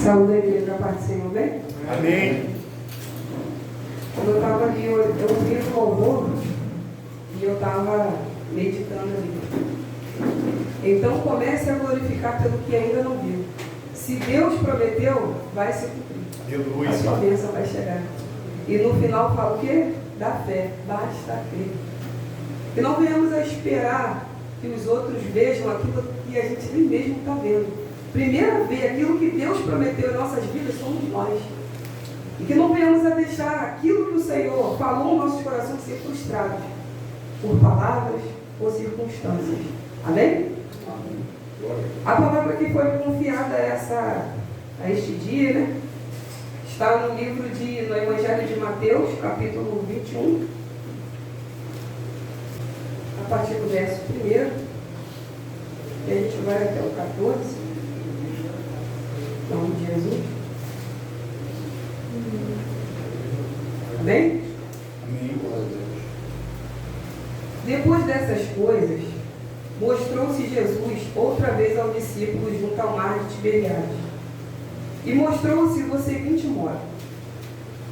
Saúde a igreja da paz do Senhor, bem? Amém. Quando eu estava ali, eu ouvi o louvor e eu estava meditando ali. Então comece a glorificar pelo que ainda não viu. Se Deus prometeu, vai se cumprir. Aleluia. A sua bênção vai chegar. E no final fala o quê? Da fé. Basta crer. Que não venhamos a esperar que os outros vejam aquilo que a gente nem mesmo está vendo. Primeiro a ver aquilo que Deus prometeu em nossas vidas somos nós. E que não venhamos a deixar aquilo que o Senhor falou nos nossos corações ser frustrados por palavras ou circunstâncias. Amém? Amém. A palavra que foi confiada a este dia, né? Está no livro no Evangelho de Mateus, capítulo 21, a partir do verso 1, e a gente vai até o 14. Em nome de Jesus. Amém? Amém. Depois dessas coisas, mostrou-se Jesus outra vez aos discípulos junto ao mar de Tiberiades. E mostrou-se do seguinte modo: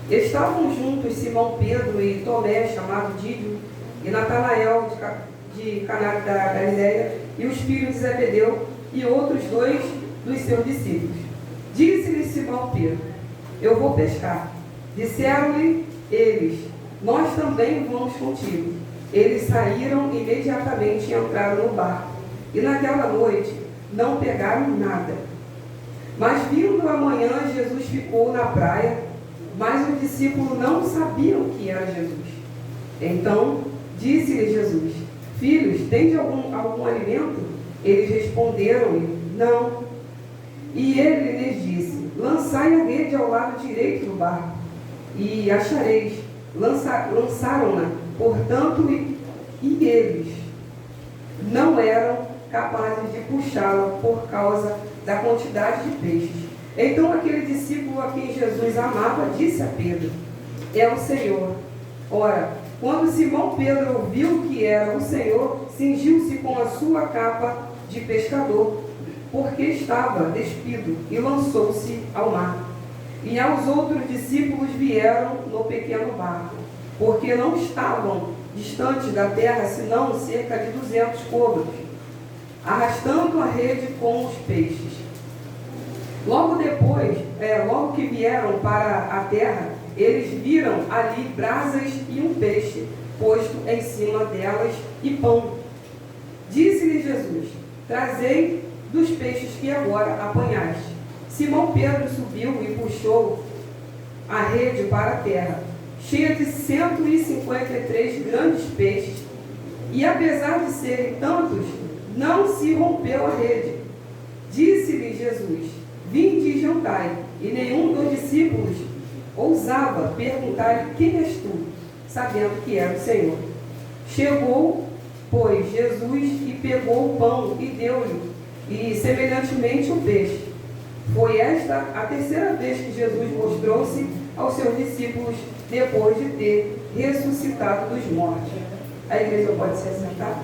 estavam juntos Simão Pedro e Tomé, chamado Dídio, e Natanael de Caná da Galileia, e os filhos de Zebedeu, e outros dois dos seus discípulos. Disse-lhe Simão Pedro: eu vou pescar. Disseram-lhe eles: nós também vamos contigo. Eles saíram imediatamente e entraram no barco. E naquela noite não pegaram nada. Mas vindo amanhã, Jesus ficou na praia, mas os discípulos não sabiam que era Jesus. Então disse-lhe Jesus: filhos, tende algum alimento? Eles responderam-lhe: não. E ele lhes disse: lançai a rede ao lado direito do barco, e achareis. Lançaram-na, portanto, e eles não eram capazes de puxá-la por causa da quantidade de peixes. Então aquele discípulo a quem Jesus amava disse a Pedro: é o Senhor. Ora, quando Simão Pedro ouviu que era o Senhor, cingiu-se com a sua capa de pescador, porque estava despido, e lançou-se ao mar. E aos outros discípulos vieram no pequeno barco, porque não estavam distantes da terra, senão cerca de 200 côvados, arrastando a rede com os peixes. Logo que vieram para a terra, eles viram ali brasas e um peixe posto em cima delas e pão. Disse-lhe Jesus: trazei dos peixes que agora apanhaste. Simão Pedro subiu e puxou a rede para a terra, cheia de 153 grandes peixes, e apesar de serem tantos, não se rompeu a rede. Disse-lhe Jesus: vinde e jantai. E nenhum dos discípulos ousava perguntar-lhe: quem és tu? Sabendo que era o Senhor. Chegou, pois, Jesus e pegou o pão e deu-lhe, e semelhantemente o peixe. Foi esta a terceira vez que Jesus mostrou-se aos seus discípulos depois de ter ressuscitado dos mortos. A igreja pode se assentar?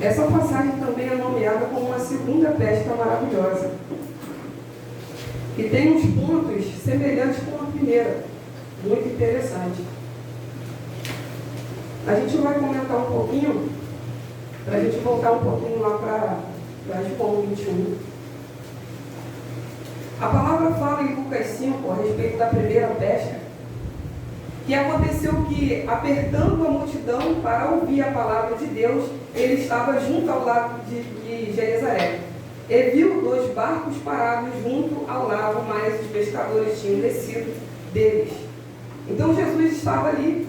Essa passagem também é nomeada como uma segunda pesca maravilhosa, que tem uns pontos semelhantes com a primeira, muito interessante. A gente vai comentar um pouquinho, para a gente voltar um pouquinho lá para João 21. A palavra fala em Lucas 5 a respeito da primeira pesca, que aconteceu que, apertando a multidão para ouvir a palavra de Deus, ele estava junto ao lago de Genezaré. E viu 2 barcos parados junto ao lago, mas os pescadores tinham descido deles. Então Jesus estava ali,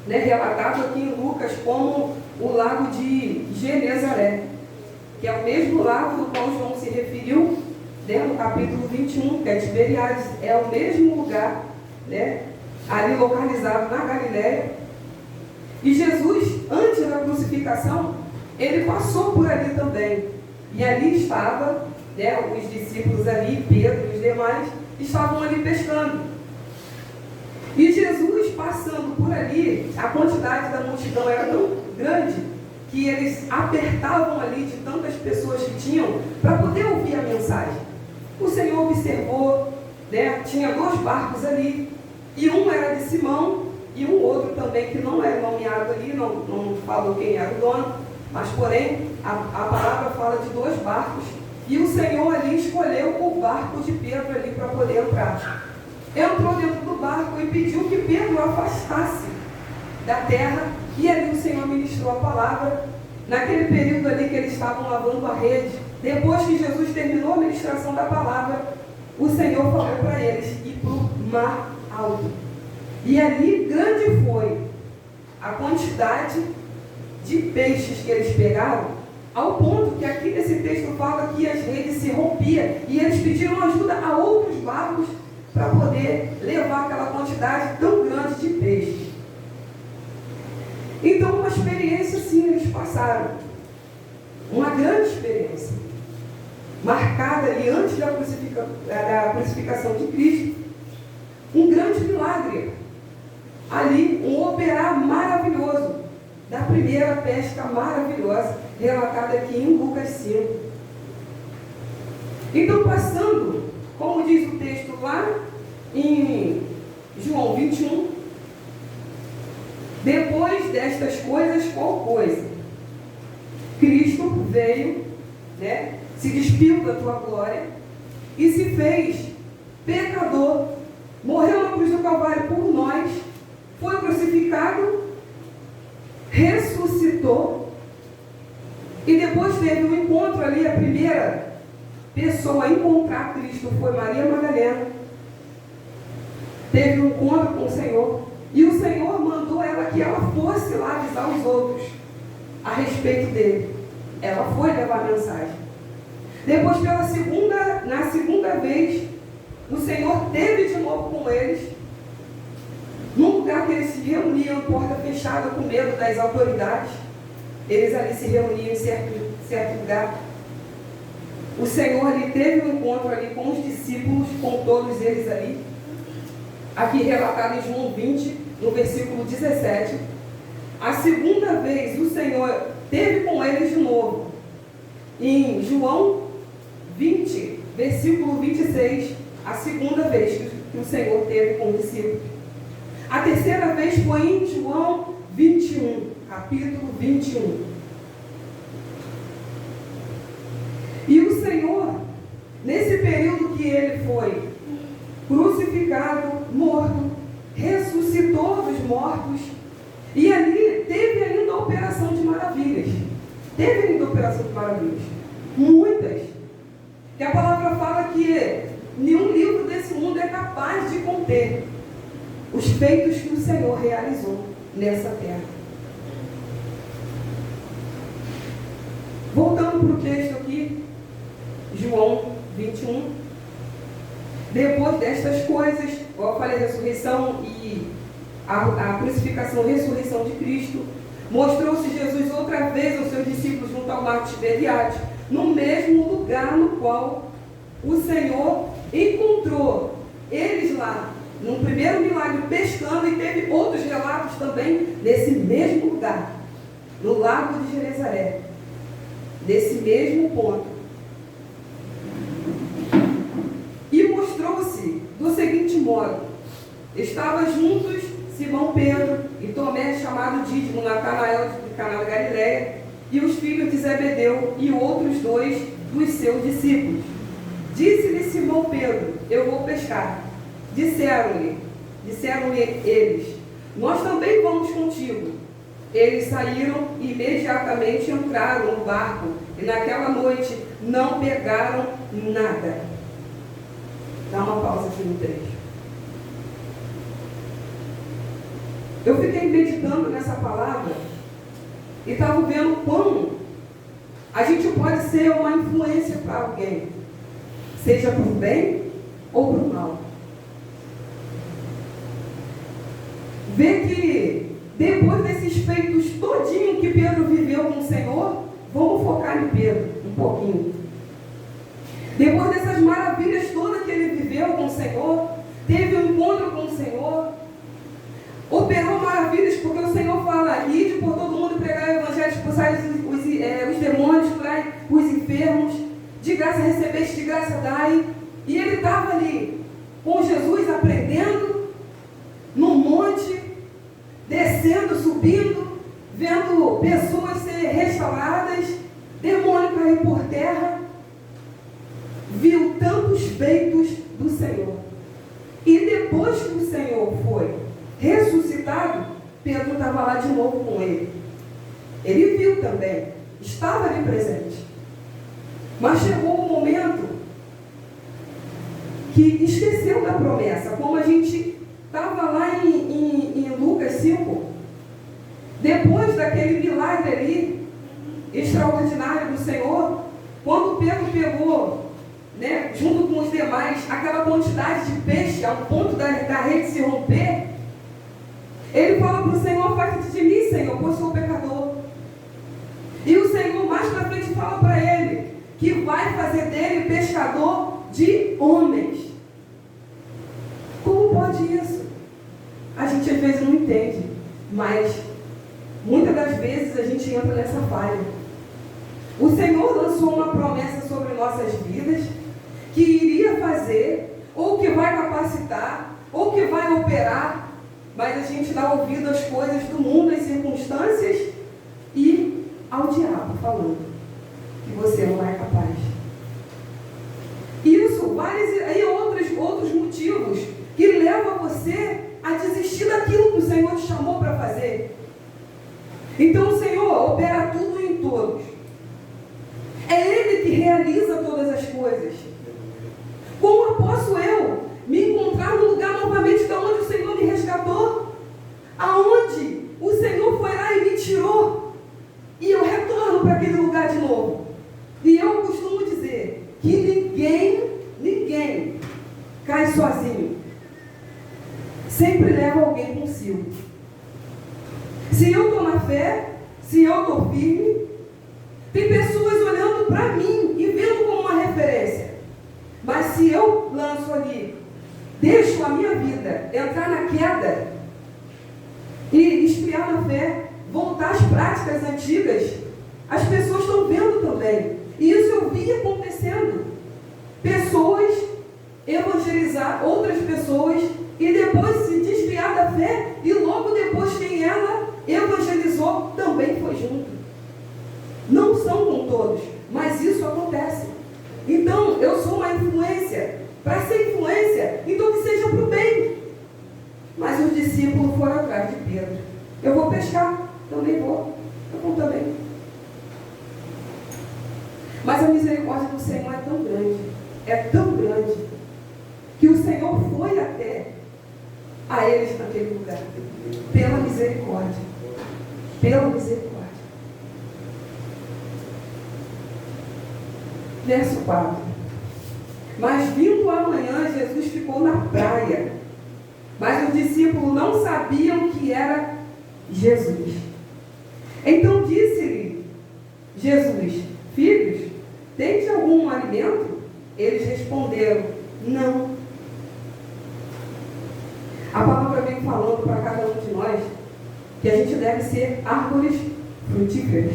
relatado aqui em Lucas como o lago de Genezaré, que é o mesmo lago do qual João se referiu no capítulo 21, que é Tiberiades, é o mesmo lugar, ali localizado na Galileia. E Jesus, antes da crucificação, ele passou por ali também. E ali estava, os discípulos ali, Pedro e os demais. demais, estavam ali pescando. E Jesus, passando por ali, a quantidade da multidão era tão grande que eles apertavam ali de tantas pessoas que tinham para poder ouvir a mensagem. O Senhor observou, né, tinha 2 barcos ali, e um era de Simão, e um outro também que não era nomeado ali, não falou quem era o dono, mas porém a palavra fala de 2 barcos, e o Senhor ali escolheu o barco de Pedro ali para poder entrar. Entrou dentro do barco e pediu que Pedro afastasse da terra, e ali o Senhor ministrou a palavra. Naquele período ali que eles estavam lavando a rede, depois que Jesus terminou a ministração da palavra, o Senhor falou para eles ir para o mar alto. E ali grande foi a quantidade de peixes que eles pegaram, ao ponto que aqui nesse texto fala que as redes se rompiam e eles pediram ajuda a outros barcos para poder levar aquela quantidade tão grande de peixe. Então, uma experiência sim eles passaram, uma grande experiência, marcada ali antes da crucificação de Cristo, um grande milagre, ali um operar maravilhoso, da primeira pesca maravilhosa, relatada aqui em Lucas 5. Então, passando, como diz o texto lá em João 21, depois destas coisas, qual coisa? Cristo veio, né, se despiu da tua glória e se fez pecador, morreu na cruz do Calvário por nós, foi crucificado, ressuscitou, e depois teve um encontro ali. A primeira pessoa a encontrar Cristo foi Maria Madalena. Teve um encontro com o Senhor, e o Senhor mandou ela que ela fosse lá avisar os outros a respeito dele. Ela foi levar a mensagem. Depois, na segunda vez, o Senhor teve de novo com eles, num lugar que eles se reuniam, porta fechada, com medo das autoridades. Eles ali se reuniam em certo lugar. O Senhor ali teve um encontro ali com os discípulos, com todos eles ali. Aqui relatado em João 20, no versículo 17. A segunda vez o Senhor teve com eles de novo, em João 20, versículo 26, a segunda vez que o Senhor teve com os discípulos. A terceira vez foi em João 21, capítulo 21. E o Senhor, nesse período que ele foi crucificado, morto, ressuscitou dos mortos, e ali teve ainda a operação de maravilhas. Teve ainda a operação de maravilhas. Muitas. Que a palavra fala que nenhum livro desse mundo é capaz de conter os feitos que o Senhor realizou nessa terra. Voltando para o texto aqui, João 21. Depois destas coisas, como eu falei, a ressurreição e a crucificação e ressurreição de Cristo, mostrou-se Jesus outra vez aos seus discípulos junto ao mar de Tiberiade, no mesmo lugar no qual o Senhor encontrou eles lá, num primeiro milagre pescando, e teve outros relatos também nesse mesmo lugar, no lago de Genezaré, desse mesmo ponto. E mostrou-se do seguinte modo: estava juntos Simão Pedro e Tomé, chamado Dídimo, Natanael de Caná da Galileia, e os filhos de Zebedeu e outros 2 dos seus discípulos. Disse-lhe Simão Pedro: eu vou pescar. Disseram-lhe eles: nós também vamos contigo. Eles saíram e imediatamente entraram no barco, e naquela noite não pegaram nada. Dá uma pausa aqui no trecho. Eu fiquei meditando nessa palavra e estava vendo como a gente pode ser uma influência para alguém, seja para o bem ou para o mal. Ver que depois desses feitos todinho que Pedro viveu com o Senhor, vamos focar em Pedro um pouquinho. Depois dessas maravilhas todas que ele viveu Senhor, teve um encontro com o Senhor, operou maravilhas, porque o Senhor fala, ide por todo mundo, pregar o evangelho, expulsar os demônios, curar os enfermos, de graça recebeste, de graça dai. E ele estava ali com Jesus aprendendo no monte, descendo, subindo, vendo pessoas serem restauradas, demônio cair por terra, viu tantos feitos do Senhor. E depois que o Senhor foi ressuscitado, Pedro estava lá de novo com ele. Ele viu também, estava ali presente. Mas chegou um momento que esqueceu da promessa, como a gente estava lá em Lucas 5, depois daquele milagre ali, extraordinário do Senhor, quando Pedro pegou, junto com os demais, aquela quantidade de peixe, ao ponto da rede se romper, ele fala para o Senhor, afasta-te de mim, Senhor, pois sou pecador. E o Senhor mais para frente fala para ele, que vai fazer dele pescador de homens. Como pode isso? A gente às vezes não entende, mas muitas das vezes a gente entra nessa falha. O Senhor lançou uma promessa sobre nossas vidas, que iria fazer, ou que vai capacitar, ou que vai operar, mas a gente dá ouvido às coisas do mundo, às circunstâncias, e ao diabo falando que você não é capaz. Isso, outros motivos que levam você a desistir daquilo que o Senhor te chamou para fazer. Então o Senhor opera tudo em todos. É Ele que realiza todas as coisas. Como posso eu me encontrar no lugar novamente de onde o Senhor me resgatou? Aonde o Senhor foi lá e me tirou? E eu retorno para aquele lugar de novo. E eu costumo dizer que ninguém cai sozinho. Sempre leva alguém consigo. Se eu estou na fé, se eu estou firme, tem pessoas olhando para mim e vendo como uma referência. Mas se eu lanço ali, deixo a minha vida entrar na queda e esfriar na fé, voltar às práticas antigas, as pessoas estão vendo também. E isso eu vi acontecendo. Pessoas evangelizar outras pessoas e depois se desviar da fé, e logo depois quem ela evangelizou também foi junto. Não são com todos, mas isso acontece. Então, eu sou uma influência. Para ser influência, então que seja para o bem. Mas os discípulos foram atrás de Pedro. Eu vou pescar, também vou. Eu vou também. Mas a misericórdia do Senhor é tão grande, que o Senhor foi até a eles naquele lugar, pela misericórdia. Pela misericórdia. Verso 4. Mas vindo amanhã, Jesus ficou na praia, mas os discípulos não sabiam que era Jesus. Então disse-lhe Jesus: filhos, tens algum alimento? Eles responderam: não. A palavra vem falando para cada um de nós que a gente deve ser árvores frutíferas.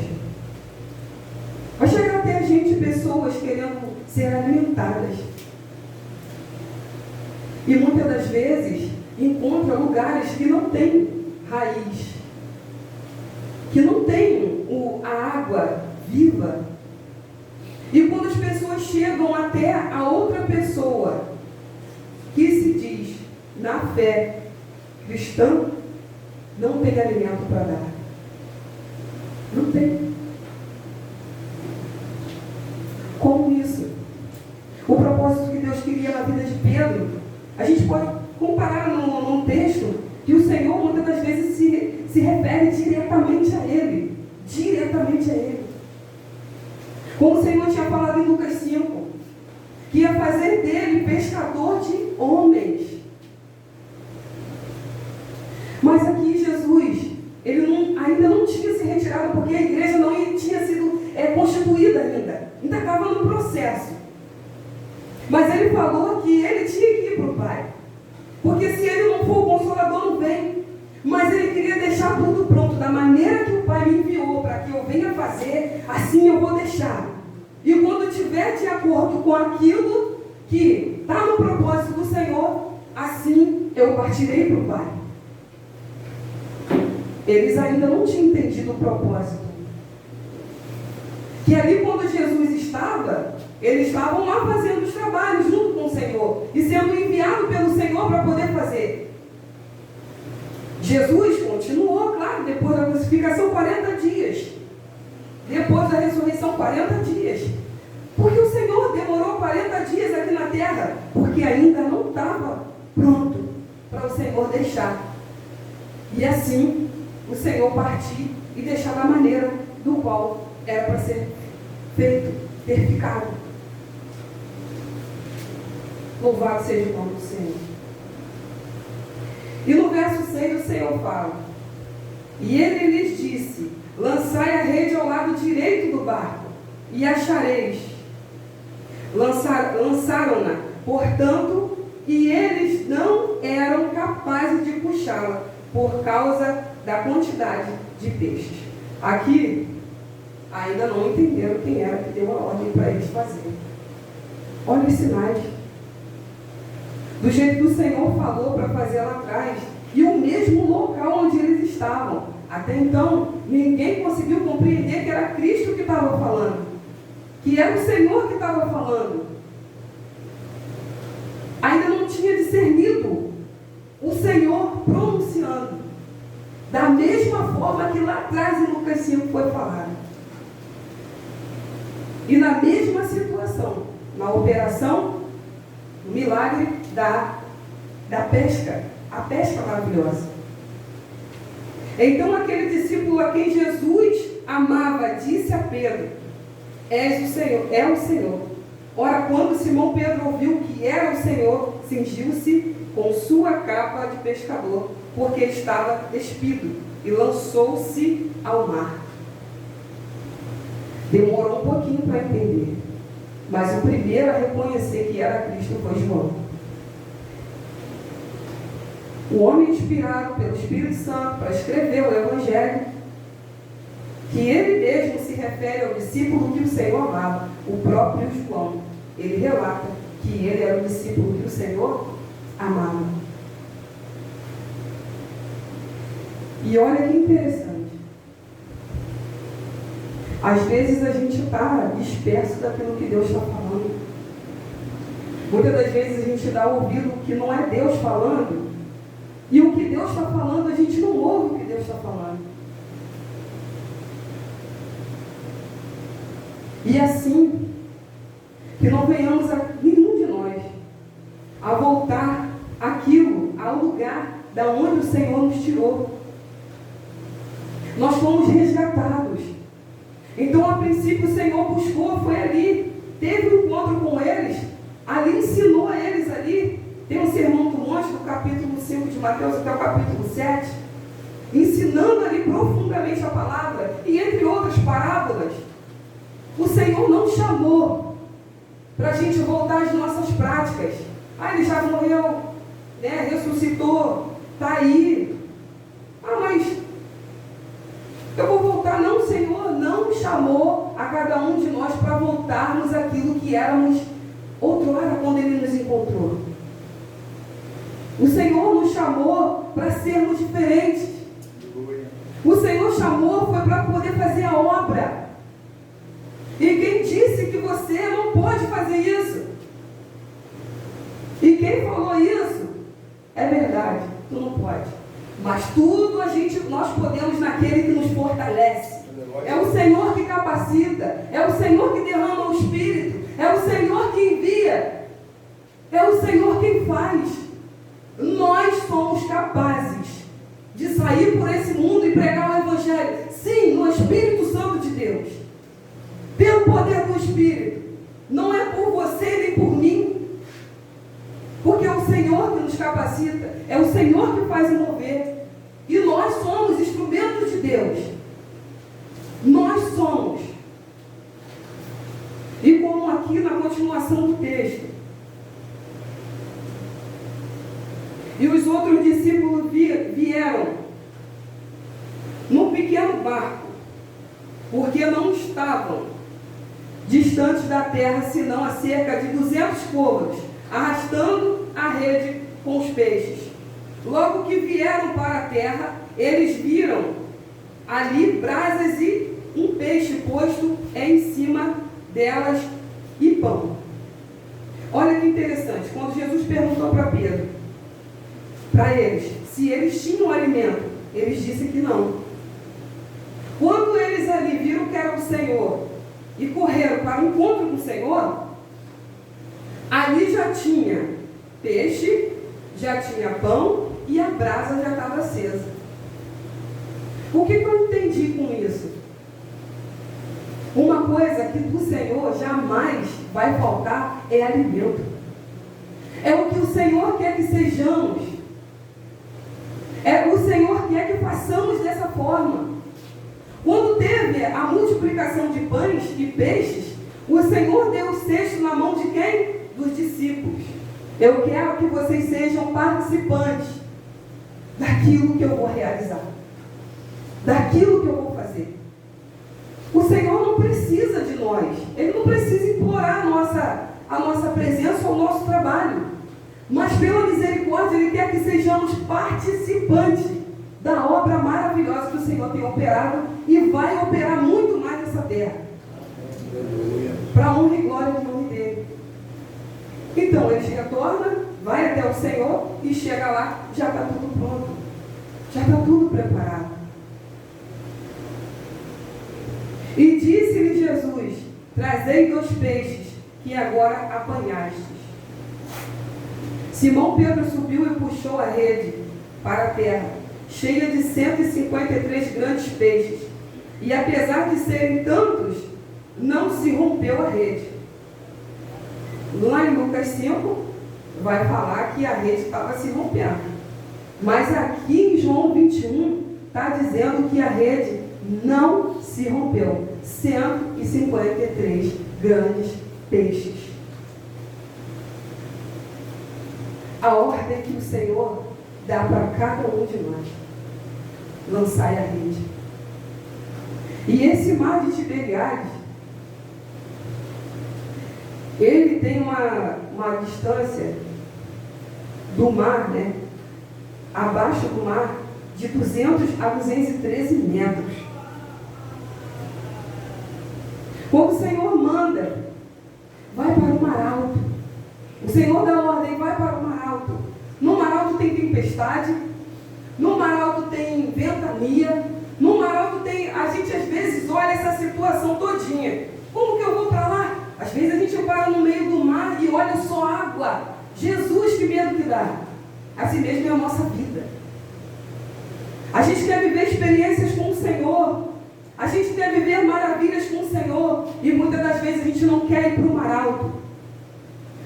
Vai chegar até a gente pessoas querendo ser alimentadas. E muitas das vezes encontra lugares que não têm raiz, que não têm a água viva. E quando as pessoas chegam até a outra pessoa que se diz na fé cristã, não tem alimento para dar. Não tem. Como isso? O propósito que Deus queria na vida de Pedro, a gente pode comparar num texto que o Senhor muitas das vezes se refere diretamente a Ele. Diretamente a Ele. Como o Senhor tinha falado em Lucas 5, que ia fazer dele pescador de homens. Mas aqui Jesus, ele ainda não tinha se retirado, porque a igreja não tinha sido constituída ainda estava no processo. Mas ele falou que ele tinha que ir ir para o Pai. Porque se Ele não for, o Consolador não vem. Mas Ele queria deixar tudo pronto, da maneira que o Pai me enviou, para que eu venha fazer, assim eu vou deixar. E quando estiver de acordo com aquilo que está no propósito do Senhor, assim eu partirei para o Pai. Eles ainda não tinham entendido o propósito. Que ali quando Jesus estava, eles estavam lá fazendo os trabalhos junto com o Senhor e sendo enviado pelo Senhor para poder fazer. Jesus continuou, claro, depois da crucificação, 40 dias. Depois da ressurreição, 40 dias. Porque o Senhor demorou 40 dias aqui na terra, porque ainda não estava pronto para o Senhor deixar. E assim, o Senhor partir e deixar da maneira do qual era para ser feito, ter ficado. Louvado seja o nome do Senhor. E no verso 6 o Senhor fala: e Ele lhes disse: lançai a rede ao lado direito do barco, e achareis. Lançaram-na, portanto, e eles não eram capazes de puxá-la, por causa da quantidade de peixes. Aqui, ainda não entenderam quem era que deu a ordem para eles fazerem. Olha os sinais. Do jeito que o Senhor falou para fazer lá atrás, e o mesmo local onde eles estavam. Até então, ninguém conseguiu compreender que era Cristo que estava falando, que era o Senhor que estava falando. Ainda não tinha discernido o Senhor pronunciando, da mesma forma que lá atrás em Lucas 5 foi falado. E na mesma situação, na operação, o milagre da pesca, a pesca maravilhosa. Então aquele discípulo a quem Jesus amava disse a Pedro: és o Senhor, é o Senhor. Ora, quando Simão Pedro ouviu que era o Senhor, cingiu-se com sua capa de pescador, porque estava despido, e lançou-se ao mar. Demorou um pouquinho para entender, mas o primeiro a reconhecer que era Cristo foi João. O homem inspirado pelo Espírito Santo para escrever o Evangelho, que ele mesmo se refere ao discípulo que o Senhor amava, o próprio João. Ele relata que ele era o discípulo que o Senhor amava. E olha que interessante. Às vezes a gente está disperso daquilo que Deus está falando. Muitas das vezes a gente dá ouvido que não é Deus falando, e o que Deus está falando, a gente não ouve o que Deus está falando. E assim, que não venhamos nenhum de nós a voltar aquilo, ao lugar da onde o Senhor nos tirou. Nós fomos resgatados. Então, a princípio, o Senhor buscou, foi ali, teve um encontro com eles, ali ensinou a eles ali. Tem um sermão do monte, do capítulo 5 de Mateus até o capítulo 7, ensinando ali profundamente a palavra, e entre outras parábolas. O Senhor não chamou para a gente voltar às nossas práticas. Ele já morreu, né, ressuscitou, está aí. Mas eu vou voltar. Não, o Senhor não chamou a cada um de nós para voltarmos àquilo que éramos outrora quando Ele nos encontrou. O Senhor nos chamou para sermos diferentes. O Senhor chamou foi para poder fazer a obra. E quem disse que você não pode fazer isso? E quem falou isso? É verdade, tu não pode. Mas tudo nós podemos naquele que nos fortalece. É o Senhor que capacita, é o Senhor que derrama o Espírito, é o Senhor que envia, é o Senhor quem faz. Nós somos capazes de sair por esse mundo e pregar o Evangelho, sim, no Espírito Santo de Deus, pelo poder do Espírito. Não é por você nem por mim, porque é o Senhor que nos capacita, é o Senhor que faz o mover, e nós somos instrumentos de Deus. Nós somos. E como aqui na continuação do texto, E os outros discípulos vieram num pequeno barco, porque não estavam distantes da terra, senão a cerca de 200 côvados, arrastando a rede com os peixes. Logo que vieram para a terra, eles viram ali brasas e um peixe posto em cima delas e pão. Olha que interessante, quando Jesus perguntou para eles, se eles tinham alimento, eles disseram que não. Quando eles ali viram que era o Senhor e correram para o encontro com o Senhor, ali já tinha peixe, já tinha pão e a brasa já estava acesa. O que eu entendi com isso? Uma coisa que do Senhor jamais vai faltar é alimento. É o que o Senhor quer que sejamos. O Senhor quer que façamos dessa forma. Quando teve a multiplicação de pães e peixes, o Senhor deu o cesto na mão de quem? Dos discípulos. Eu quero que vocês sejam participantes daquilo que eu vou realizar, daquilo que eu vou fazer. O Senhor não precisa de nós, Ele não precisa implorar a nossa presença ou o nosso trabalho, mas pela misericórdia Ele quer que sejamos participantes da obra maravilhosa que o Senhor tem operado e vai operar muito mais nessa terra, para a honra e glória do nome dEle. Então eles retornam, vai até o Senhor e chega lá, já está tudo pronto, já está tudo preparado. E disse-lhe Jesus: trazei 2 peixes que agora apanhastes. Simão Pedro subiu e puxou a rede para a terra, cheia de 153 grandes peixes. E apesar de serem tantos, não se rompeu a rede. Lá em Lucas 5, vai falar que a rede estava se rompendo. Mas aqui em João 21, está dizendo que a rede não se rompeu. 153 grandes peixes. A ordem que o Senhor dá para cada um de nós: lançai a rede. E esse mar de Tiberíades, ele tem uma distância do mar, abaixo do mar, de 200 a 213 metros. Quando o Senhor manda, vai para o mar alto. O Senhor dá ordem, vai para o mar alto. No mar alto tem tempestade, no mar alto tem ventania, no mar alto tem... A gente às vezes olha essa situação todinha. Como que eu vou para lá? Às vezes a gente para no meio do mar e olha só água. Jesus, que medo que dá. Assim mesmo é a nossa vida. A gente quer viver experiências com o Senhor. A gente quer viver maravilhas com o Senhor. E muitas das vezes a gente não quer ir para o mar alto.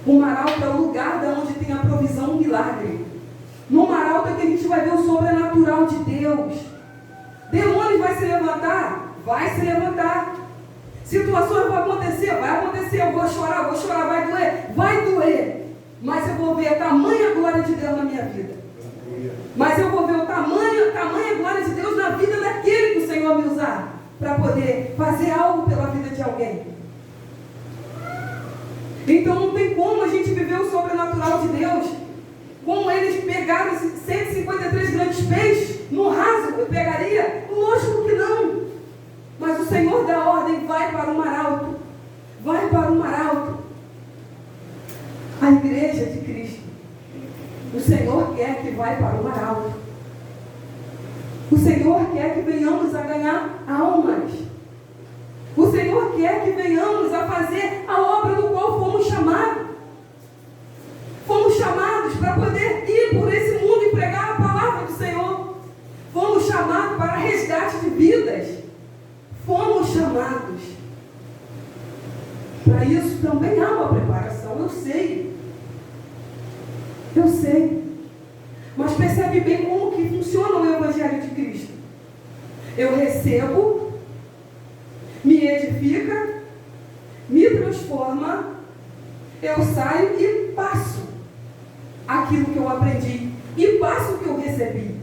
O mar alto é o lugar onde tem a provisão, um milagre. No mar alto é que a gente vai ver o sobrenatural de Deus. Demônios vai se levantar? Vai se levantar. Situações vão acontecer? Vai acontecer. Eu vou chorar, vai doer? Vai doer. Mas eu vou ver a tamanha glória de Deus na minha vida. Mas eu vou ver a tamanha glória de Deus na vida daquele que o Senhor me usar para poder fazer algo pela vida de alguém. Então não tem como a gente viver o sobrenatural de Deus. Como eles pegaram 153 grandes peixes no raso, eu pegaria? Lógico que não. Mas o Senhor dá ordem, vai para o mar alto. Vai para o mar alto. A igreja de Cristo, o Senhor quer que vai para o mar alto. O Senhor quer que venhamos a ganhar almas. O Senhor quer que venhamos a fazer a obra do qual fomos chamados. Fomos chamados para poder ir por esse mundo e pregar a palavra do Senhor. Fomos chamados para resgate de vidas. Fomos chamados. Para isso também há uma preparação, eu sei. Eu sei. Mas percebe bem como que funciona o Evangelho de Cristo. Eu recebo, me edifica, me transforma, eu saio e passo aquilo que eu aprendi. e passo que eu recebi.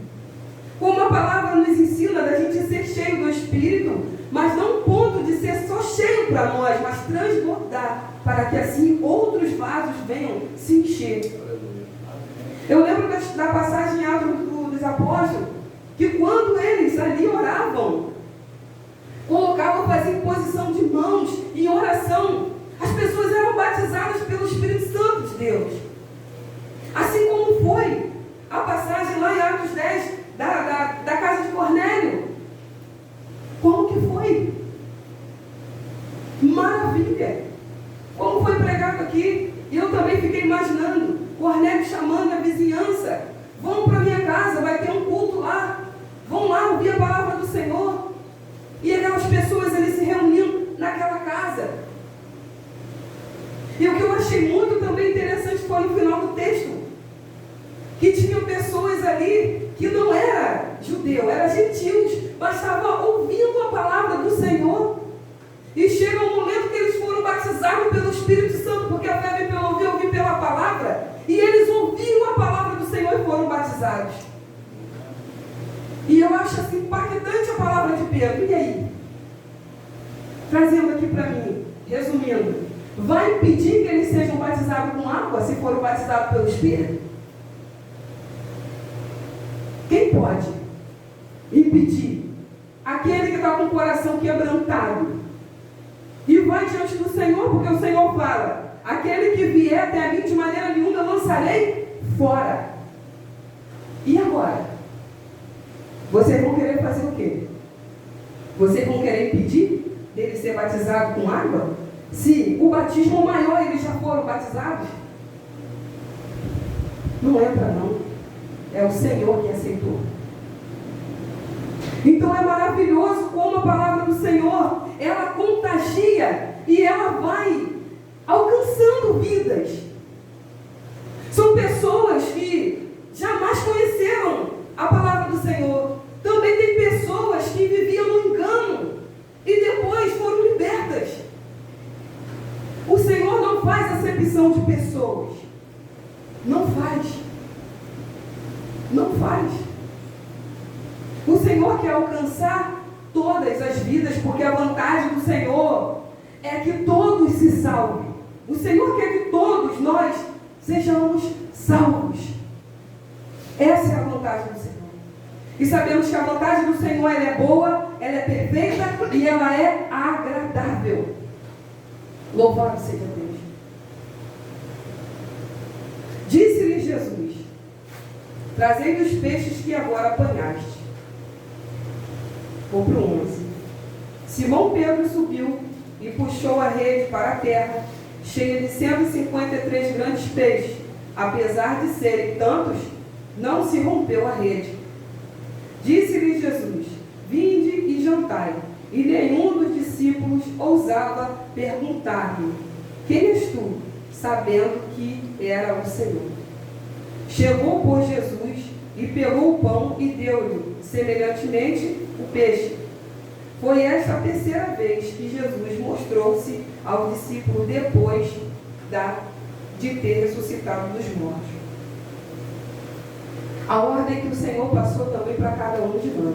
Como a palavra nos ensina da gente ser cheio do Espírito, mas não ponto de ser só cheio para nós, mas transbordar, para que assim outros vasos venham se encher. Eu lembro da passagem em Atos dos Apóstolos, que quando eles ali oravam, faziam imposição de mãos em oração, as pessoas eram batizadas pelo Espírito Santo de Deus. Assim como foi a passagem lá em Atos 10, da casa de Cornélio. Como que foi? Maravilha! Como foi pregado aqui, e eu também fiquei imaginando, Cornélio chamando a vizinhança, vão para minha casa, vai ter um culto lá, vão lá ouvir a palavra do Senhor, e aquelas pessoas ali se reunindo naquela casa. E o que eu achei muito também interessante foi no final do texto, que tinham pessoas ali que não era judeu, eram gentios, mas estavam ouvindo a palavra do Senhor. E chega um momento que eles foram batizados pelo Espírito Santo, porque a fé vem pelo ouvir pela palavra, e eles ouviram a palavra do Senhor e foram batizados. E eu acho assim impactante a palavra de Pedro. E aí? Trazendo aqui para mim, resumindo, vai impedir que eles sejam batizados com água se forem batizados pelo Espírito? Quem pode impedir? Aquele que está com o coração quebrantado e vai diante do Senhor, porque o Senhor fala: aquele que vier até a mim, de maneira nenhuma eu lançarei fora. E agora? Vocês vão querer fazer o quê? Vocês vão querer impedir dele ser batizado com água? Se o batismo maior eles já foram batizados? Não entra não. É o Senhor que aceitou. Então é maravilhoso como a palavra do Senhor, ela contagia e ela vai alcançando vidas. São pessoas que jamais conheceram a palavra do Senhor. Também tem pessoas que viviam no engano e depois foram libertas. O Senhor não faz acepção de pessoas. Não faz. Não faz. O Senhor quer alcançar todas as vidas, porque a vantagem do Senhor é que todos se salvem. O Senhor quer que todos nós sejamos salvos. Essa é a vantagem do Senhor. E sabemos que a vantagem do Senhor, ela é boa, ela é perfeita e ela é agradável. Louvado seja Deus. Disse-lhe Jesus: trazei dos peixes que agora apanhaste. Vou para o 11. Simão Pedro subiu e puxou a rede para a terra, cheia de 153 grandes peixes. Apesar de serem tantos, não se rompeu a rede. Disse-lhe Jesus: vinde e jantai. E nenhum dos discípulos ousava perguntar-lhe: quem és tu? Sabendo que era o Senhor. Chegou, pois, Jesus e pegou o pão e deu-lhe, semelhantemente, o peixe. Foi esta a terceira vez que Jesus mostrou-se ao discípulo depois de ter ressuscitado dos mortos. A ordem que o Senhor passou também para cada um de nós.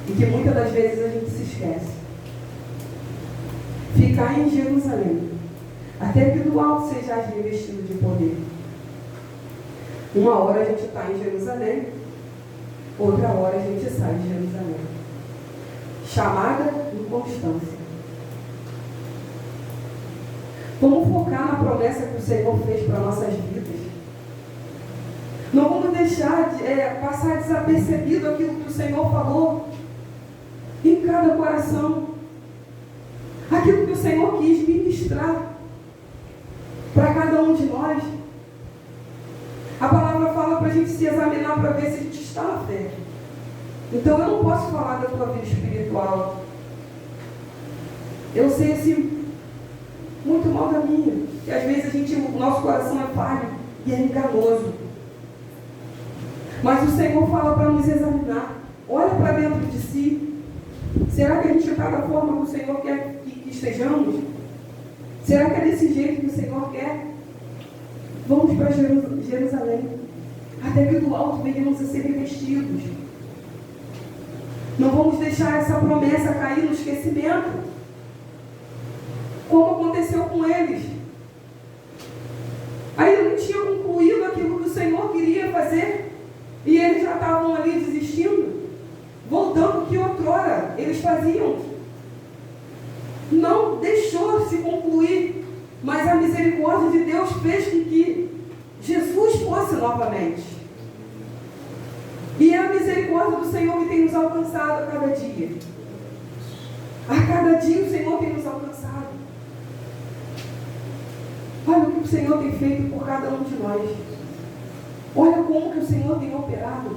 E que muitas das vezes a gente se esquece. Ficar em Jerusalém, até que do alto seja revestido de poder. Uma hora a gente está em Jerusalém, outra hora a gente sai de Jerusalém. Chamada inconstância. Vamos focar na promessa que o Senhor fez para nossas vidas. Não vamos deixar de passar desapercebido aquilo que o Senhor falou em cada coração. Aquilo que o Senhor quis ministrar para cada um de nós. A palavra fala para a gente se examinar para ver se a gente está na fé. Então eu não posso falar da tua vida espiritual. Eu sei assim, muito mal da minha. Que às vezes o nosso coração é falho e é enganoso. Mas o Senhor fala para nos examinar. Olha para dentro de si. Será que a gente está da forma que o Senhor quer que estejamos? Será que é desse jeito que o Senhor quer? Vamos para Jerusalém, até que do alto venhamos a ser revestidos. Não vamos deixar essa promessa cair no esquecimento, como aconteceu com eles. Ainda não tinha concluído aquilo que o Senhor queria fazer, e eles já estavam ali desistindo, voltando ao que outrora eles faziam. Não deixou se concluir, mas a misericórdia de Deus fez com que Jesus fosse novamente. E é a misericórdia do Senhor que tem nos alcançado a cada dia. A cada dia o Senhor tem nos alcançado. Olha o que o Senhor tem feito por cada um de nós. Olha como que o Senhor tem operado.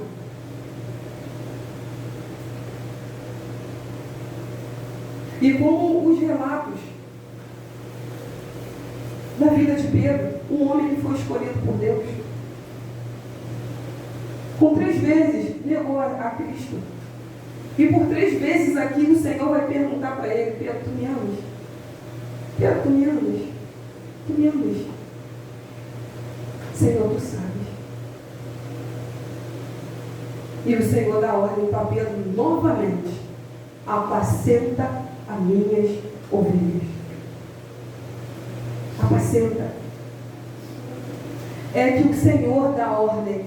E como os relatos da vida de Pedro, um homem que foi escolhido por Deus, com 3 vezes negou a Cristo. E por 3 vezes aqui o Senhor vai perguntar para ele: Pedro, tu me amas? Pedro, tu me amas? Tu me amas? Senhor, tu sabes. E o Senhor dá ordem para Pedro novamente: apacenta as minhas ovelhas. Apacenta. É que o Senhor dá ordem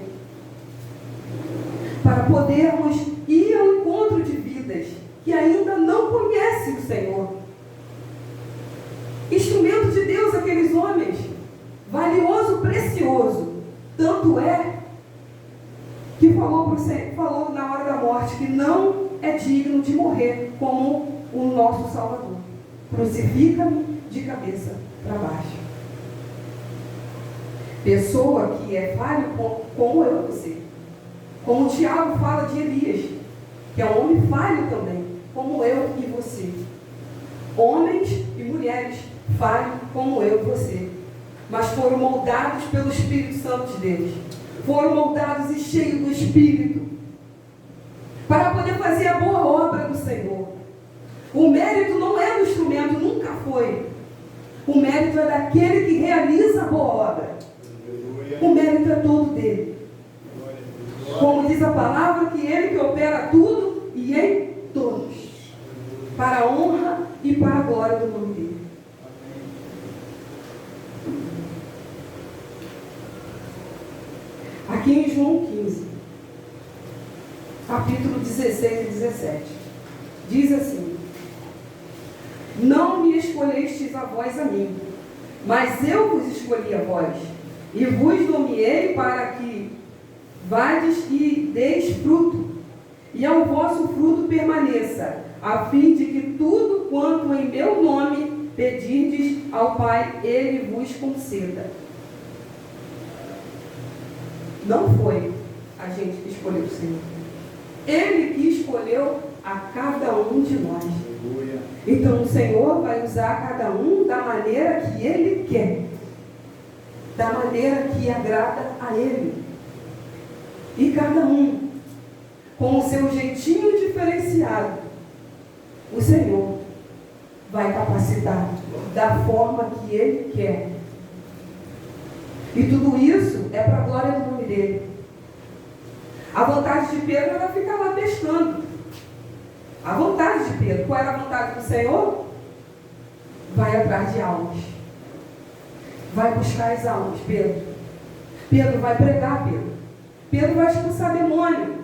para podermos ir ao encontro de vidas que ainda não conhecem o Senhor. Instrumento de Deus, aqueles homens, valioso, precioso. Tanto é que falou na hora da morte que não é digno de morrer como o nosso Salvador. Crucifica-me de cabeça para baixo. Pessoa que é falho como eu e você. Como o Tiago fala de Elias, que é um homem falho também, como eu e você. Homens e mulheres falhos como eu e você. Mas foram moldados pelo Espírito Santo de Deus. Foram moldados e cheios do Espírito para poder fazer a boa obra do Senhor. O mérito não é do instrumento, nunca foi. O mérito é daquele que realiza a boa obra. O mérito é todo dele. Como diz a palavra, que ele que opera tudo e em todos, para a honra e para a glória do nome dele. Aqui em João 15, capítulo 16 e 17, diz assim: não me escolhestes a vós a mim, mas eu vos escolhi a vós, e vos nomeei para que vades e deis fruto, e ao vosso fruto permaneça, a fim de que tudo quanto em meu nome pedirdes ao Pai, Ele vos conceda. Não foi a gente que escolheu o Senhor. Ele que escolheu a cada um de nós. Então o Senhor vai usar cada um da maneira que Ele quer, da maneira que agrada a Ele. E cada um, com o seu jeitinho diferenciado, o Senhor vai capacitar da forma que Ele quer. E tudo isso é para a glória do nome dEle. A vontade de Pedro era ficar lá pescando. A vontade de Pedro, qual era a vontade do Senhor? Vai atrás de almas. Vai buscar as almas, Pedro. Pedro vai pregar, Pedro. Pedro vai expulsar demônio.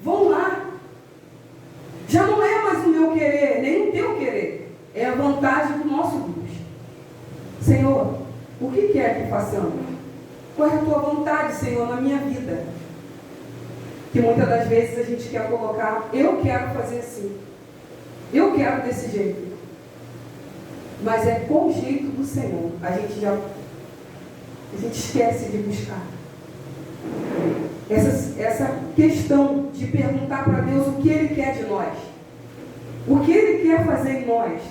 Vão lá. Já não é mais o meu querer, nem o teu querer. É a vontade do nosso Deus. Senhor, o que quer que façamos? Qual é a tua vontade, Senhor, na minha vida? Que muitas das vezes a gente quer colocar: eu quero fazer assim, eu quero desse jeito. Mas é com o jeito do Senhor. A gente esquece de buscar. Essa questão de perguntar para Deus o que Ele quer de nós, o que Ele quer fazer em nós.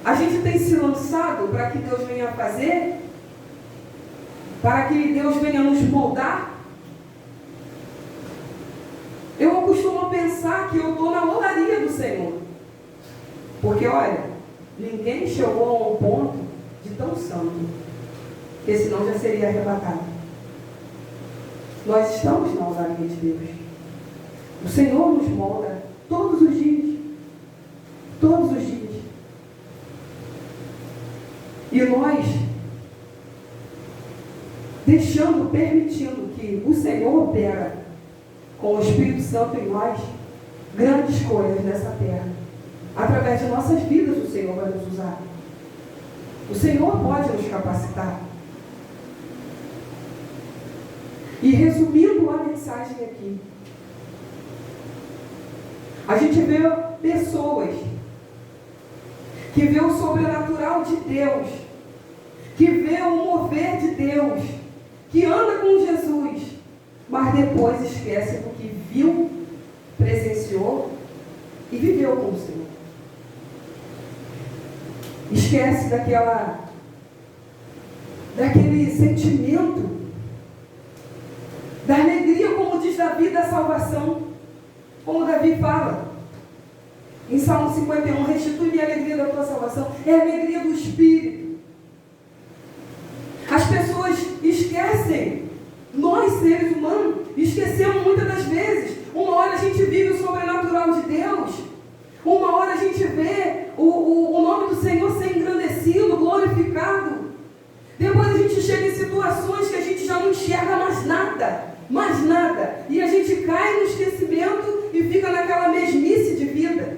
A gente tem se lançado para que Deus venha fazer, para que Deus venha nos moldar. Eu costumo pensar que eu estou na olaria do Senhor, porque olha, ninguém chegou a um ponto de tão santo. porque senão já seria arrebatado. Nós estamos na ousadia de Deus. O Senhor nos molda todos os dias. Todos os dias. E nós, permitindo que o Senhor opera com o Espírito Santo em nós, grandes coisas nessa terra. Através de nossas vidas o Senhor vai nos usar. O Senhor pode nos capacitar. E resumindo a mensagem aqui, a gente vê pessoas que vê o sobrenatural de Deus, que vê o mover de Deus, que anda com Jesus, mas depois esquece do que viu, presenciou e viveu com o Senhor. Esquece daquele sentimento, da alegria, como diz Davi, da salvação. Como Davi fala em Salmo 51, restitui-me a alegria da tua salvação. É a alegria do Espírito. As pessoas esquecem, nós seres humanos, esquecemos muitas das vezes. Uma hora a gente vive o sobrenatural de Deus, uma hora a gente vê o nome do Senhor ser engrandecido, glorificado. Depois a gente chega em situações que a gente já não enxerga mais nada. E a gente cai no esquecimento e fica naquela mesmice de vida.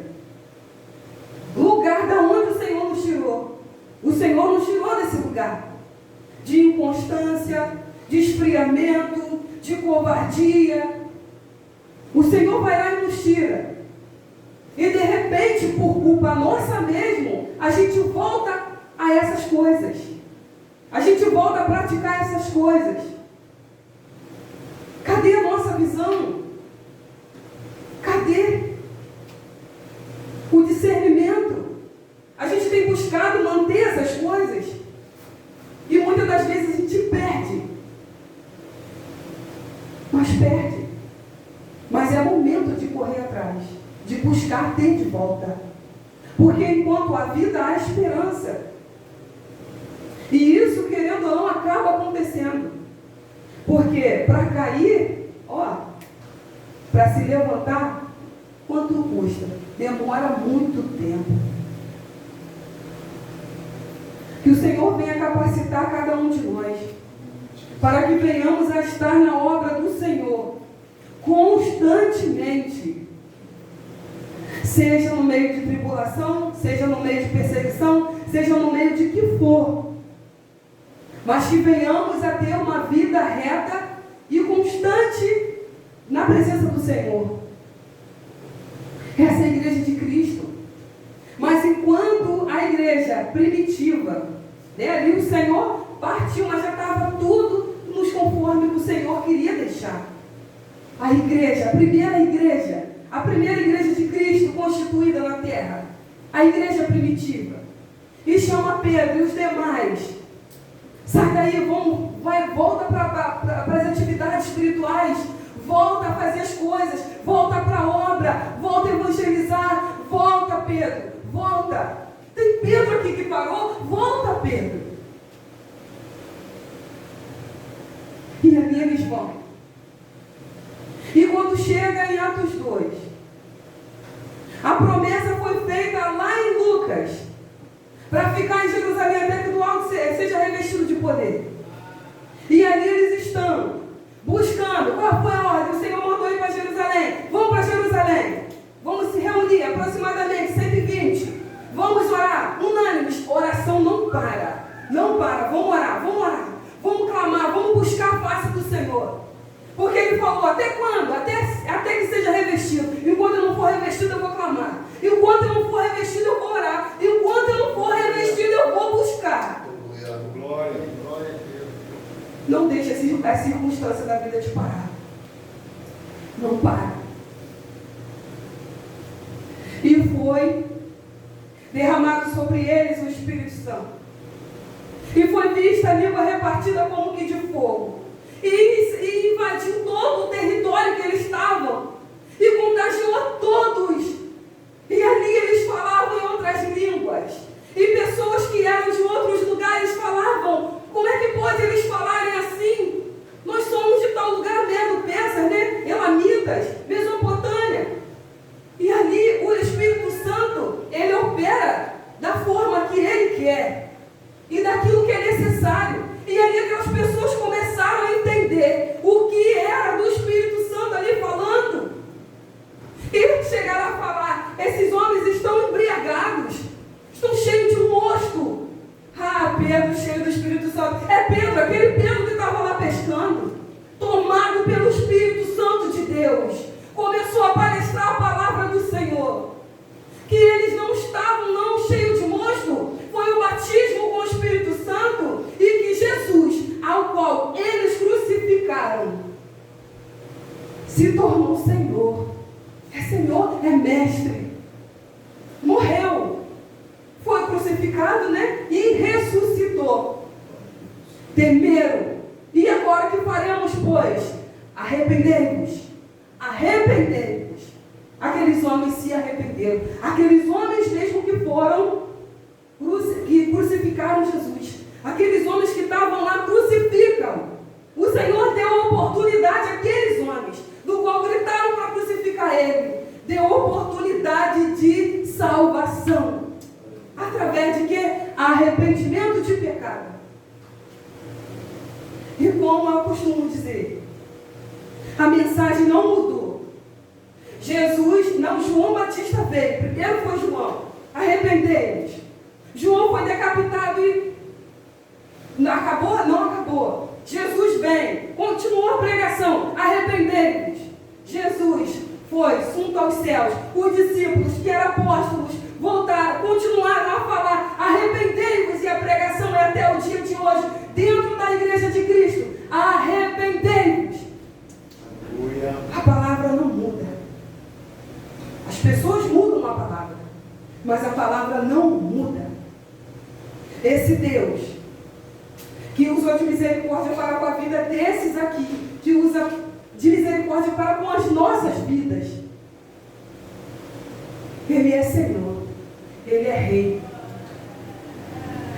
Lugar da onde o Senhor nos tirou. O Senhor nos tirou desse lugar de inconstância, de esfriamento, de covardia. O Senhor vai lá e nos tira. E de repente, por culpa nossa mesmo, a gente volta a essas coisas. A gente volta a praticar essas coisas. Cadê a nossa visão? Cadê o discernimento? A gente tem buscado manter essas coisas e muitas das vezes a gente perde. Mas é momento de correr atrás, de buscar ter de volta. Porque enquanto há vida, há esperança. E isso, querendo ou não, acaba acontecendo. Porque para cair, para se levantar, quanto custa? Demora muito tempo. Que o Senhor venha capacitar cada um de nós, para que venhamos a estar na obra do Senhor, constantemente. Seja no meio de tribulação, seja no meio de perseguição, seja no meio de que for. Mas que venhamos a ter uma vida reta e constante na presença do Senhor. Essa é a igreja de Cristo. Mas enquanto a igreja primitiva, ali o Senhor partiu, mas já estava tudo nos conforme que o Senhor queria deixar. A igreja, a primeira igreja de Cristo constituída na terra, a igreja primitiva. E chama Pedro e os demais. Sai daí, volta para as atividades espirituais, volta a fazer as coisas, volta para a obra, volta a evangelizar, volta, Pedro, volta. Tem Pedro aqui que parou, volta, Pedro. E ali eles vão. E quando chega em Atos 2, a promessa foi feita lá em Lucas, para ficar em Jerusalém até que do alto seja revestido de poder. E ali eles estão, buscando. Qual foi a ordem? O Senhor mandou ir para Jerusalém. Vamos para Jerusalém. Vamos se reunir, aproximadamente 120. Vamos orar, unânimes. Oração não para. Não para. Vamos orar. Vamos clamar, vamos buscar a face do Senhor. Porque Ele falou, até quando? Até que seja revestido. Enquanto eu não for revestido, eu vou clamar. Enquanto eu não for revestido, eu vou orar. Enquanto eu não for revestido, eu vou buscar. Glória a Deus. Não deixe a circunstância da vida te parar. Não para. E foi derramado sobre eles o Espírito Santo. E foi vista a língua repartida como que de fogo. E invadiu todo o território que eles estavam. E contagiou a todos. E ali eles falavam em outras línguas. E pessoas que eram de outros lugares falavam. Como é que pode se tornou Senhor. É Senhor, é mestre. Morreu, foi crucificado, né? E ressuscitou. Temeram. E agora que faremos, pois? Arrependei-vos. Arrependei-vos. Aqueles homens se arrependeram. Aqueles homens mesmo que foram, que crucificaram Jesus. Aqueles homens que estavam lá, crucificam. O Senhor deu a oportunidade àqueles homens, do qual gritaram para crucificar Ele. Deu oportunidade de salvação. Através de quê? Arrependimento de pecado. E como eu costumo dizer, a mensagem não mudou. João Batista veio. Primeiro foi João. Arrependei-vos. João foi decapitado e acabou? Não acabou. Jesus vem, continuou a pregação. Arrependei-vos. Jesus foi assunto aos céus. Os discípulos, que eram apóstolos, voltaram, continuaram a falar. Arrependei-vos. E a pregação é até o dia de hoje, dentro da igreja de Cristo. Arrependei-vos. A palavra não muda. As pessoas mudam a palavra, mas a palavra não muda. Esse Deus que usou de misericórdia para com a vida desses aqui, que usa de misericórdia para com as nossas vidas, Ele é Senhor, Ele é Rei.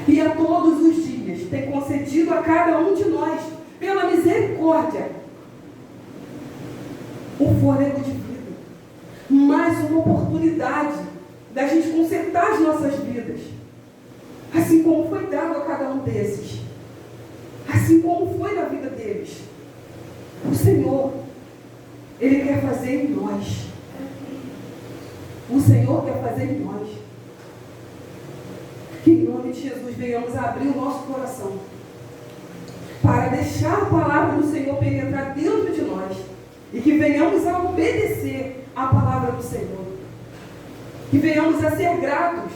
E a todos os dias tem concedido a cada um de nós, pela misericórdia, o fôlego de vida. Mais uma oportunidade da gente consertar as nossas vidas. Assim como foi dado a cada um desses. Assim como foi na vida deles. O Senhor, Ele quer fazer em nós. O Senhor quer fazer em nós. Que em nome de Jesus venhamos a abrir o nosso coração para deixar a palavra do Senhor penetrar dentro de nós. E que venhamos a obedecer a palavra do Senhor. Que venhamos a ser gratos.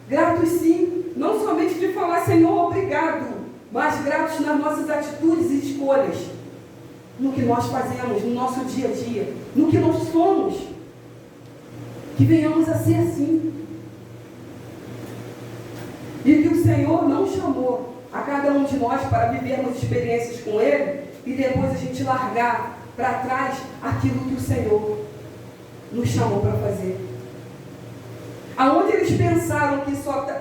Gratos sim, não somente de falar Senhor, obrigado, mas gratos nas nossas atitudes e escolhas. No que nós fazemos, no nosso dia a dia, no que nós somos. Que venhamos a ser assim. E que o Senhor não chamou a cada um de nós para vivermos experiências com Ele e depois a gente largar para trás aquilo que o Senhor nos chamou para fazer. Aonde eles pensaram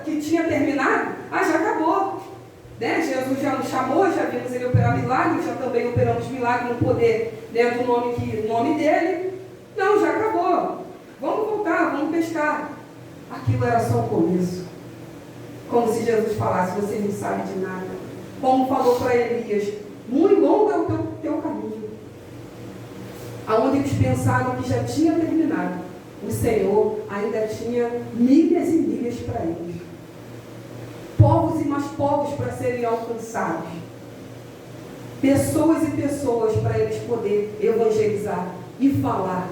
que tinha terminado, já acabou. Né? Jesus já nos chamou, já vimos Ele operar milagres, já também operamos milagres no poder, né, do nome dele. Não, já acabou. Vamos voltar, vamos pescar. Aquilo era só o começo. Como se Jesus falasse, você não sabe de nada. Como falou para Elias, muito longo é o teu caminho. Aonde eles pensaram que já tinha terminado, o Senhor ainda tinha milhas e milhas para eles. Povos e mais povos para serem alcançados. Pessoas e pessoas para eles poderem evangelizar e falar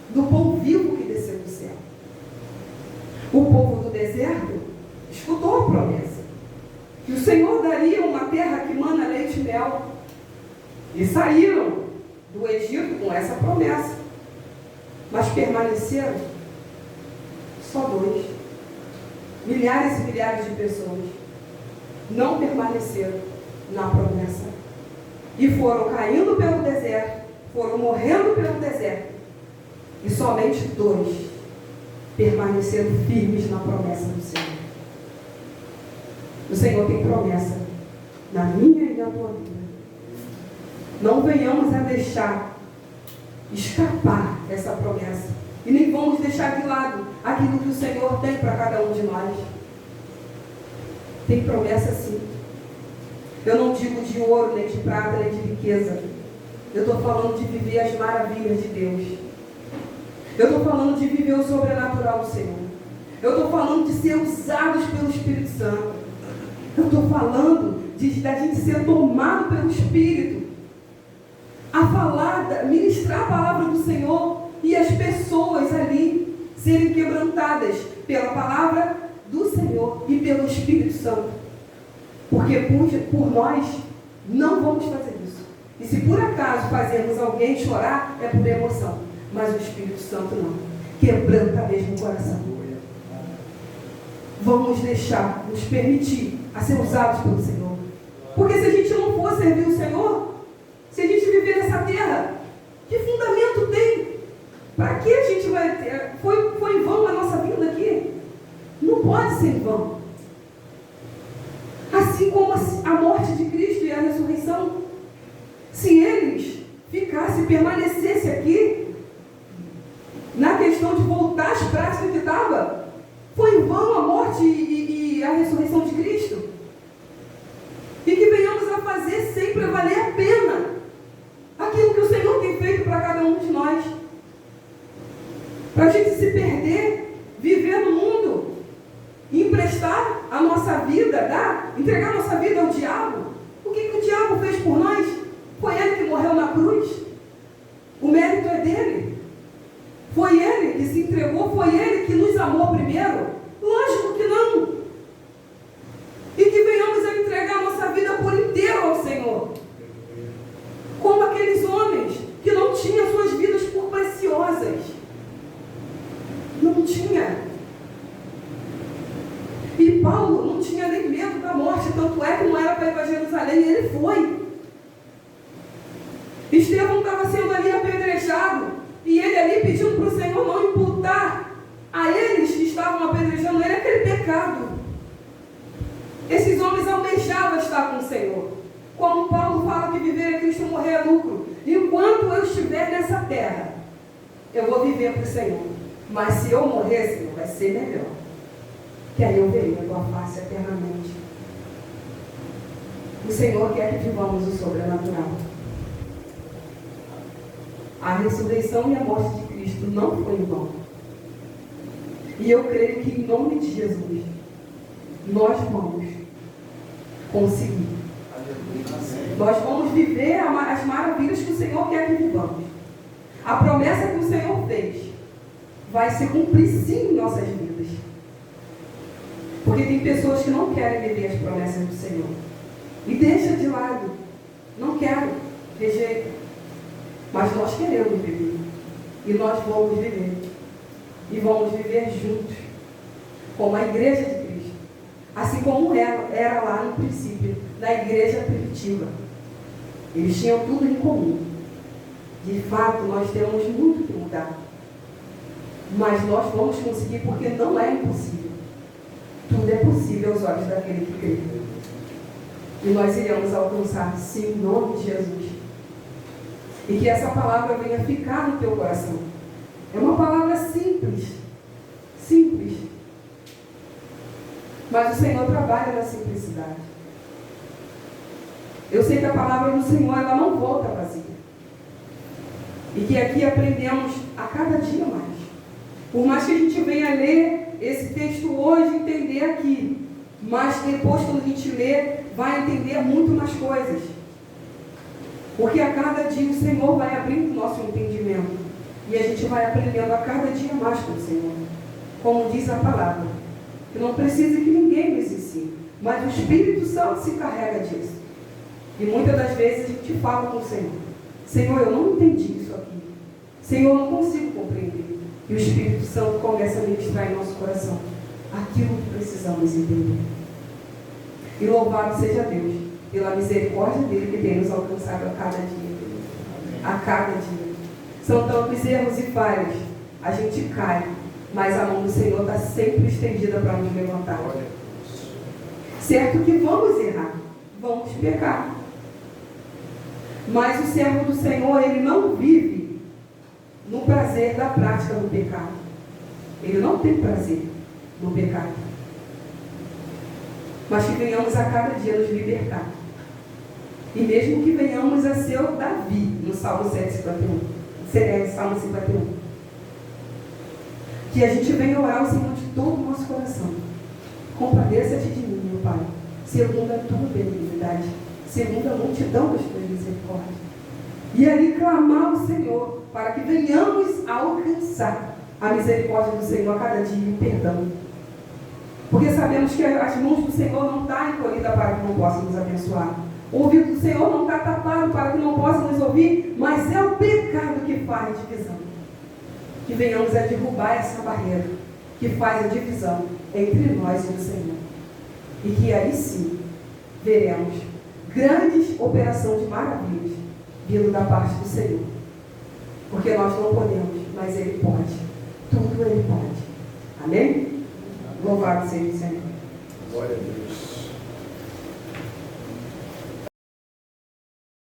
do pão vivo que desceu do céu. O povo do deserto escutou a promessa que o Senhor daria uma terra que mana leite e mel. E saíram do Egito com essa promessa. Mas permaneceram só 2. Milhares e milhares de pessoas não permaneceram na promessa. E foram caindo pelo deserto, foram morrendo pelo deserto. E somente 2 permaneceram firmes na promessa do Senhor. O Senhor tem promessa na minha e na tua vida. Não venhamos a deixar escapar essa promessa. E nem vamos deixar de lado aquilo que o Senhor tem para cada um de nós. Tem promessa sim. Eu não digo de ouro, nem de prata, nem de riqueza. Eu estou falando de viver as maravilhas de Deus. Eu estou falando de viver o sobrenatural do Senhor. Eu estou falando de ser usados pelo Espírito Santo. Eu estou falando da gente ser tomado pelo Espírito. A falar, ministrar a palavra do Senhor e as pessoas ali serem quebrantadas pela palavra do Senhor e pelo Espírito Santo. Porque por nós não vamos fazer isso. E se por acaso fazemos alguém chorar, é por emoção. Mas o Espírito Santo não. Quebranta mesmo o coração. Vamos deixar, nos permitir a ser usados pelo Senhor. Porque se a gente não for servir o Senhor, se a gente viver nessa terra, que fundamento tem? Para que a gente vai ter? Foi em vão a nossa vida aqui? Não pode ser em vão. Assim como a morte de Cristo e a ressurreição. Se eles ficassem, permanecessem aqui, na questão de voltar às práticas que estava, foi em vão a morte e a ressurreição de Cristo. E que venhamos a fazer sempre valer a pena aquilo que o Senhor tem feito para cada um de nós. Para a gente se perder, viver no mundo, e emprestar a nossa vida, entregar a nossa vida ao diabo. O que o diabo fez por nós? Foi ele que morreu na cruz. O mérito é dele. Foi ele que se entregou, foi ele que nos amou primeiro. Lógico que não. E que venhamos a entregar a nossa vida por inteiro ao Senhor. Como aqueles homens que não tinham suas vidas por preciosas. Não tinha. E Paulo não tinha nem medo da morte, tanto é que não era para ir para Jerusalém, e ele foi. Estevão estava sendo ali apedrejado, e ele ali pedindo para o Senhor não imputar a eles que estavam apedrejando ele aquele pecado. Esses homens almejavam estar com o Senhor. Como Paulo fala que viver é Cristo, morrer é lucro. Enquanto eu estiver nessa terra, eu vou viver para o Senhor. Mas se eu morrer, Senhor, vai ser melhor. Que aí eu verei a tua face eternamente. O Senhor quer que vivamos o sobrenatural. A ressurreição e a morte de Cristo não foi em vão. E eu creio que em nome de Jesus, nós vamos conseguir. Nós vamos viver as maravilhas que o Senhor quer que vivamos. A promessa que o Senhor fez vai se cumprir sim em nossas vidas. Porque tem pessoas que não querem viver as promessas do Senhor. E deixa de lado. Não quero. Rejeita. Mas nós queremos viver. E nós vamos viver. E vamos viver juntos. Como a igreja de Cristo. Assim como era lá no princípio, na igreja primitiva. Eles tinham tudo em comum. De fato, nós temos muito que mudar. Mas nós vamos conseguir porque não é impossível. Tudo é possível aos olhos daquele que crê. E nós iremos alcançar, sim, em nome de Jesus. E que essa palavra venha ficar no teu coração. É uma palavra simples. Simples. Mas o Senhor trabalha na simplicidade. Eu sei que a palavra do Senhor, ela não volta vazia. E que aqui aprendemos a cada dia mais. Por mais que a gente venha ler esse texto hoje, entender aqui. Mas depois, quando a gente lê, vai entender muito mais coisas. Porque a cada dia o Senhor vai abrindo o nosso entendimento. E a gente vai aprendendo a cada dia mais com o Senhor. Como diz a palavra. Que não precisa que ninguém nos ensine. Mas o Espírito Santo se carrega disso. E muitas das vezes a gente fala com o Senhor. Senhor, eu não entendi isso aqui. Senhor, eu não consigo compreender. E o Espírito Santo começa a ministrar em nosso coração aquilo que precisamos entender. E louvado seja Deus pela misericórdia dele que tem nos alcançado a cada dia. A cada dia. São tantos erros e falhas. A gente cai, mas a mão do Senhor está sempre estendida para nos levantar. Certo que vamos errar, vamos pecar. Mas o servo do Senhor, ele não vive no prazer da prática do pecado. Ele não tem prazer no pecado. Mas que venhamos a cada dia nos libertar. E mesmo que venhamos a ser o Davi, no Salmo 151. Salmo 51. Que a gente venha orar ao Senhor de todo o nosso coração. Compadeça-te de mim, meu Pai, segundo a tua benignidade, segundo a multidão das tuas misericórdias. E ali clamar ao Senhor, para que venhamos a alcançar a misericórdia do Senhor a cada dia e o perdão. Porque sabemos que as mãos do Senhor não estão encolhidas para que não possa nos abençoar. O ouvido do Senhor não está tapado para que não possa nos ouvir, mas é o pecado que faz divisão. Que venhamos a derrubar essa barreira que faz a divisão entre nós e o Senhor. E que aí sim veremos grandes operações de maravilhas vindo da parte do Senhor. Porque nós não podemos, mas Ele pode. Tudo Ele pode. Amém? Louvado seja o Senhor. Glória a Deus.